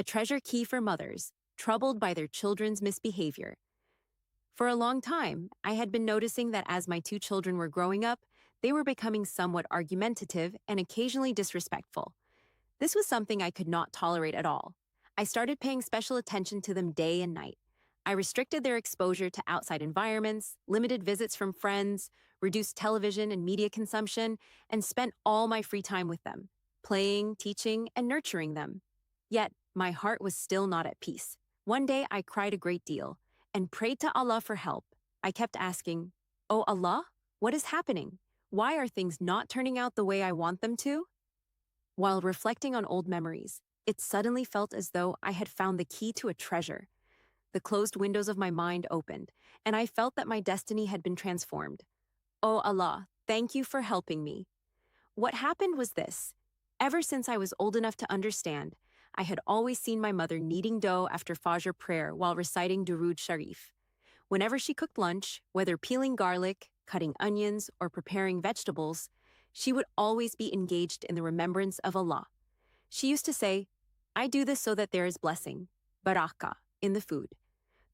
a treasure key for mothers, troubled by their children's misbehavior. For a long time, I had been noticing that as my two children were growing up, they were becoming somewhat argumentative and occasionally disrespectful. This was something I could not tolerate at all. I started paying special attention to them day and night. I restricted their exposure to outside environments, limited visits from friends, reduced television and media consumption, and spent all my free time with them, playing, teaching, and nurturing them. Yet, my heart was still not at peace. One day I cried a great deal and prayed to Allah for help. I kept asking, "Oh Allah, what is happening? Why are things not turning out the way I want them to?" While reflecting on old memories, it suddenly felt as though I had found the key to a treasure. The closed windows of my mind opened, and I felt that my destiny had been transformed. "Oh Allah, thank you for helping me." What happened was this. Ever since I was old enough to understand, I had always seen my mother kneading dough after Fajr prayer while reciting Durood Sharif. Whenever she cooked lunch, whether peeling garlic, cutting onions, or preparing vegetables, she would always be engaged in the remembrance of Allah. She used to say, "I do this so that there is blessing, barakah, in the food.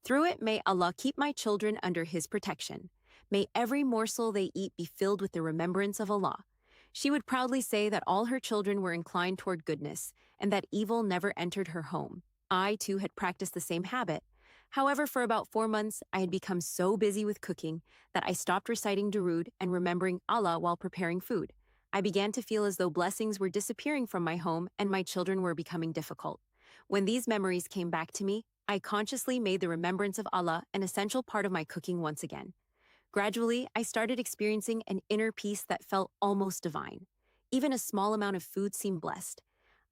Through it, may Allah keep my children under His protection. May every morsel they eat be filled with the remembrance of Allah." She would proudly say that all her children were inclined toward goodness and that evil never entered her home. I, too, had practiced the same habit. However, for about 4 months, I had become so busy with cooking that I stopped reciting Durood and remembering Allah while preparing food. I began to feel as though blessings were disappearing from my home and my children were becoming difficult. When these memories came back to me, I consciously made the remembrance of Allah an essential part of my cooking once again. Gradually, I started experiencing an inner peace that felt almost divine. Even a small amount of food seemed blessed.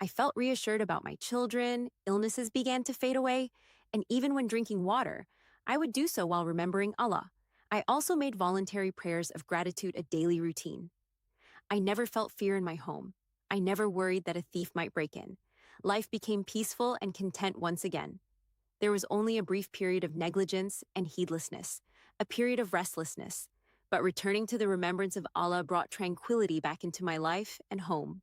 I felt reassured about my children, illnesses began to fade away, and even when drinking water, I would do so while remembering Allah. I also made voluntary prayers of gratitude a daily routine. I never felt fear in my home. I never worried that a thief might break in. Life became peaceful and content once again. There was only a brief period of negligence and heedlessness, a period of restlessness, but returning to the remembrance of Allah brought tranquility back into my life and home.